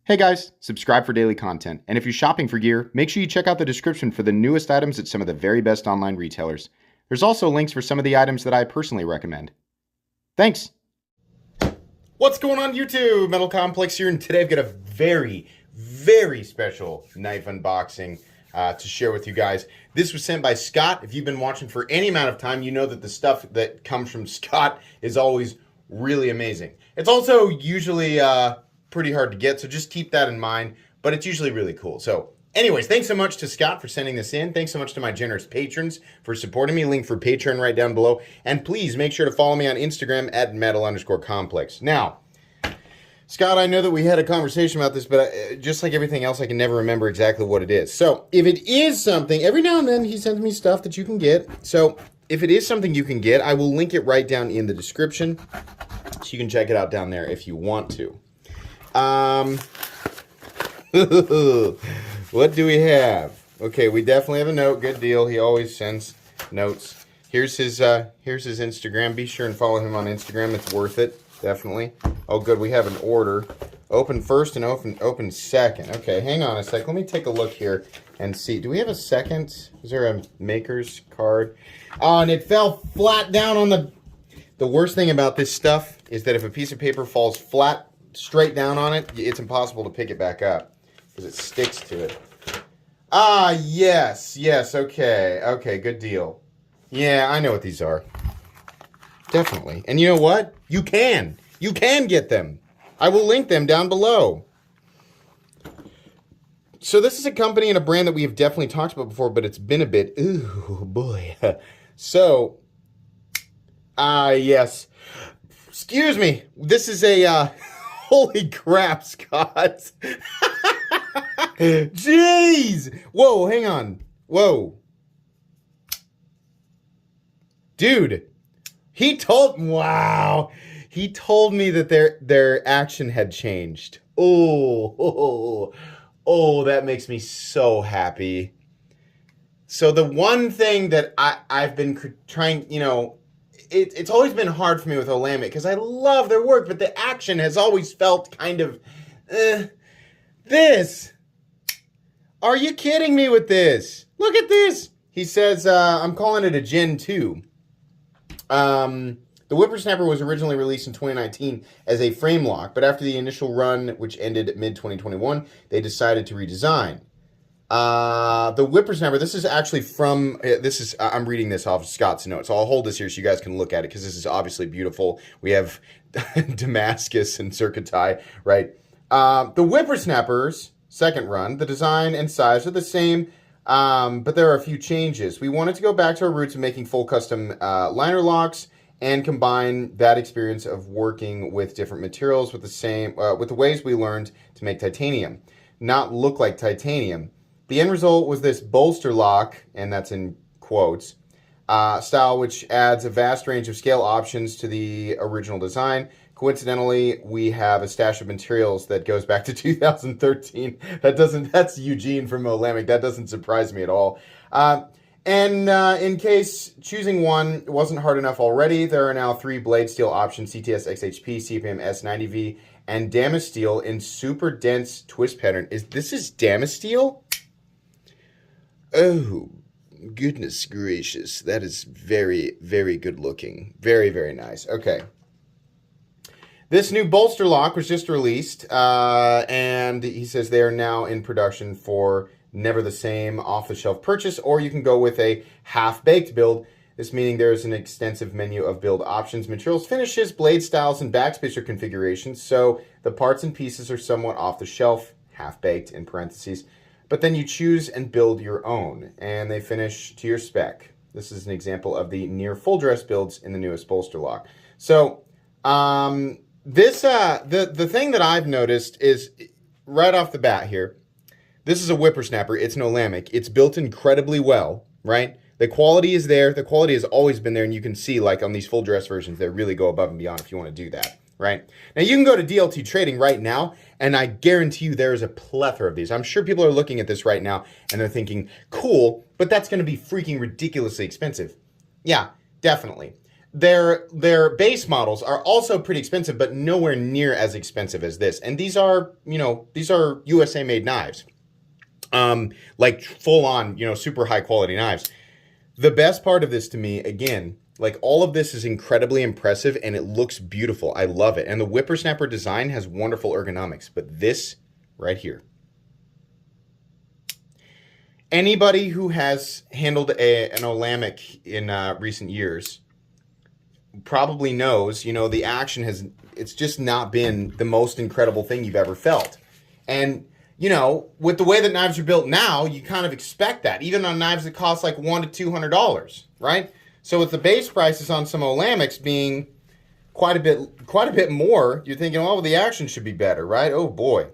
Hey guys, subscribe for daily content. And if you're shopping for gear, make sure you check out the description for the newest items at some of the very best online retailers. There's also links for some of the items that I personally recommend. Thanks! What's going on YouTube? Metal Complex here, and today I've got a very special knife unboxing to share with you guys. This was sent by Scott. If you've been watching for any amount of time, you know that the stuff that comes from Scott is always really amazing. It's also usually pretty hard to get, so just keep that in mind, but it's usually really cool. So anyways, thanks so much to Scott for sending this in. Thanks so much to my generous patrons for supporting me. Link for Patreon right down below. And please make sure to follow me on Instagram at metal_complex. Now, Scott, I know that we had a conversation about this, but just like everything else, I can never remember exactly what it is. So if it is something, every now and then he sends me stuff that you can get. So if it is something you can get, I will link it right down in the description, so you can check it out down there if you want to. What do we have? Okay, we definitely have a note. Good deal. He always sends notes. Here's his Instagram. Be sure and follow him on Instagram. It's worth it. Definitely. Oh, good. We have an order. Open first and open second. Okay, hang on a sec. Let me take a look here and see. Do we have a second? Is there a maker's card? Oh, and it fell flat down on the... The worst thing about this stuff is that if a piece of paper falls flat straight down on it, it's impossible to pick it back up because it sticks to it. Ah, yes, okay, good deal. Yeah, I know what these are. Definitely. And you know what? You can get them. I will link them down below. So this is a company and a brand that we have definitely talked about before, but it's been a bit, ooh, boy. So, yes. Excuse me. This is a, holy crap, Scott. Jeez. Whoa, hang on. Whoa. Dude, he told me that their action had changed. Oh, that makes me so happy. So the one thing that I've been trying, you know, it's always been hard for me with Olamic because I love their work, but the action has always felt kind of, this. Are you kidding me with this? Look at this. He says, I'm calling it a Gen 2. The Whippersnapper was originally released in 2019 as a frame lock, but after the initial run, which ended mid-2021, they decided to redesign. The Whippersnapper, this is actually from, I'm reading this off of Scott's notes, so I'll hold this here so you guys can look at it, because this is obviously beautiful. We have Damascus and Circuitai, right? The Whippersnapper's second run, the design and size are the same, but there are a few changes. We wanted to go back to our roots of making full custom liner locks and combine that experience of working with different materials with the ways we learned to make titanium, not look like titanium. The end result was this bolster lock, and that's in quotes, style, which adds a vast range of scale options to the original design. Coincidentally, we have a stash of materials that goes back to 2013. That's Eugene from Olamic. That doesn't surprise me at all. In case choosing one wasn't hard enough already, there are now 3 blade steel options: CTS XHP, CPM S90V, and Damas steel in super dense twist pattern. This is Damas steel? Oh, goodness gracious. That is very good looking. Very nice. Okay. This new bolster lock was just released, and he says they are now in production for never the same off-the-shelf purchase, or you can go with a half-baked build. This meaning there is an extensive menu of build options, materials, finishes, blade styles, and backspacer configurations, so the parts and pieces are somewhat off-the-shelf, half-baked in parentheses, but then you choose and build your own, and they finish to your spec. This is an example of the near full dress builds in the newest bolster lock. So, the thing that I've noticed is, right off the bat here, this is a Whippersnapper. It's an Olamic. It's built incredibly well, right? The quality is there. The quality has always been there, and you can see, like, on these full dress versions, they really go above and beyond if you want to do that, right? Now, you can go to DLT Trading right now, and I guarantee you there is a plethora of these. I'm sure people are looking at this right now, and they're thinking, cool, but that's going to be freaking ridiculously expensive. Yeah, definitely. their base models are also pretty expensive, but nowhere near as expensive as this. And these are, these are USA made knives. Like full on, super high quality knives. The best part of this to me, again, like all of this is incredibly impressive and it looks beautiful. I love it. And the Whippersnapper design has wonderful ergonomics, but this right here. Anybody who has handled an Olamic in recent years probably knows, the action it's just not been the most incredible thing you've ever felt. And with the way that knives are built now, you kind of expect that, even on knives that cost like $100 to $200, right? So with the base prices on some Olamics being quite a bit more, you're thinking, well, the action should be better, right? Oh boy.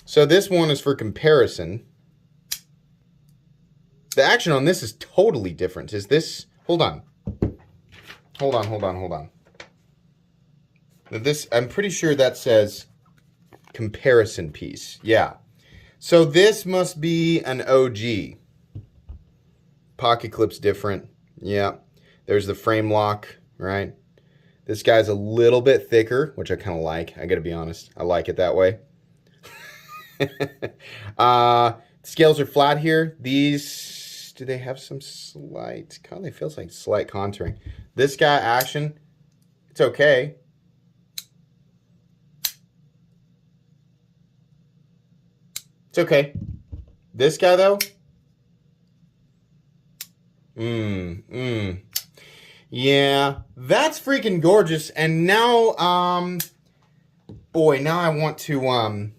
So this one is for comparison. The action on this is totally different. Is this? Hold on. This, I'm pretty sure that says comparison piece. Yeah. So this must be an OG. Pocket clip's different. Yeah. There's the frame lock, right? This guy's a little bit thicker, which I kind of like. I got to be honest. I like it that way. Scales are flat here. These, do they have some slight, kind of feels like slight contouring. This guy, action, it's okay. It's okay. This guy, though, yeah, that's freaking gorgeous. And now, boy, now I want to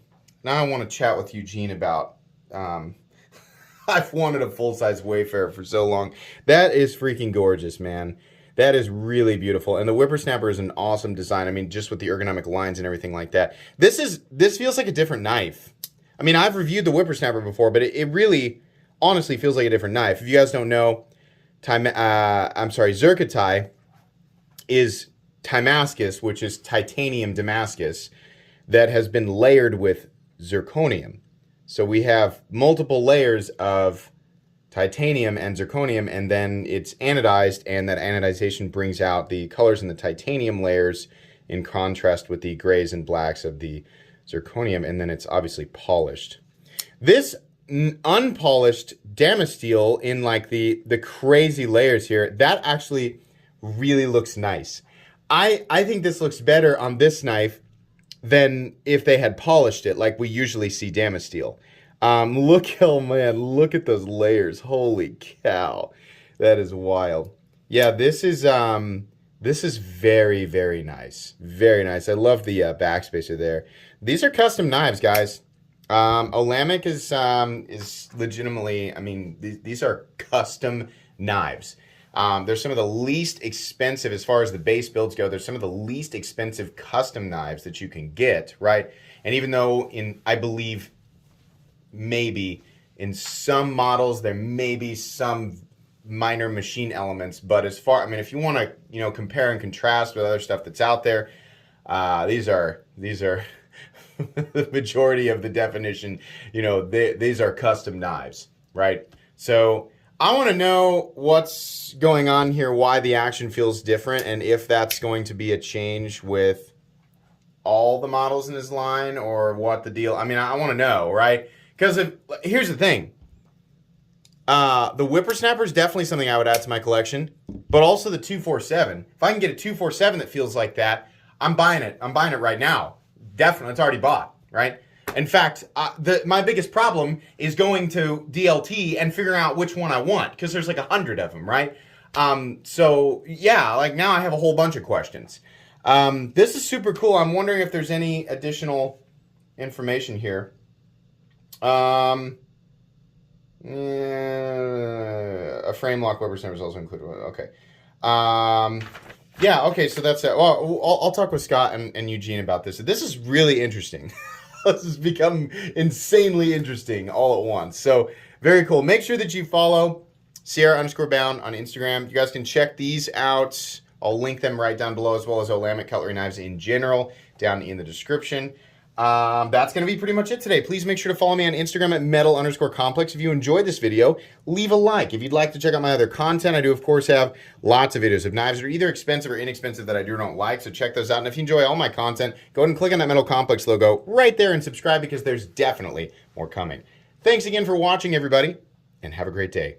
chat with Eugene about, I've wanted a full-size Wayfarer for so long. That is freaking gorgeous, man. That is really beautiful. And the Whippersnapper is an awesome design. I mean, just with the ergonomic lines and everything like that. This feels like a different knife. I mean, I've reviewed the Whippersnapper before, but it really, honestly, feels like a different knife. If you guys don't know, Zircotai is Damascus, which is titanium Damascus, that has been layered with zirconium. So we have multiple layers of titanium and zirconium, and then it's anodized, and that anodization brings out the colors in the titanium layers in contrast with the grays and blacks of the zirconium, and then it's obviously polished. This unpolished Damasteel in like the crazy layers here, that actually really looks nice. I think this looks better on this knife than if they had polished it like we usually see Damasteel. Look at those layers. Holy cow. That is wild. Yeah, this is very, very nice. Very nice. I love the backspacer there. These are custom knives, guys. Olamic is legitimately, I mean, these are custom knives. They're some of the least expensive as far as the base builds go. They're some of the least expensive custom knives that you can get, right? And even though I believe maybe in some models there may be some minor machine elements, but as far, I mean, if you want to, compare and contrast with other stuff that's out there, these are the majority of the definition, these are custom knives, right? So I want to know what's going on here, why the action feels different, and if that's going to be a change with all the models in this line or what the deal. I mean, I want to know, right? Because here's the thing. The Whippersnapper is definitely something I would add to my collection, but also the 247. If I can get a 247 that feels like that, I'm buying it. I'm buying it right now. Definitely, it's already bought, right? In fact, my biggest problem is going to DLT and figuring out which one I want, because there's like 100 of them, right? So yeah, like now I have a whole bunch of questions. This is super cool. I'm wondering if there's any additional information here. A frame lock Whippersnapper is also included. Okay. Yeah, okay, so that's it. Well, I'll talk with Scott and Eugene about this. This is really interesting. This has become insanely interesting all at once. So, very cool. Make sure that you follow Sierra_bound on Instagram. You guys can check these out. I'll link them right down below, as well as Olamic cutlery knives in general down in the description. That's going to be pretty much it today. Please make sure to follow me on Instagram at metal_complex. If you enjoyed this video, leave a like. If you'd like to check out my other content, I do, of course, have lots of videos of knives that are either expensive or inexpensive that I do or don't like, so check those out. And if you enjoy all my content, go ahead and click on that Metal Complex logo right there and subscribe because there's definitely more coming. Thanks again for watching, everybody, and have a great day.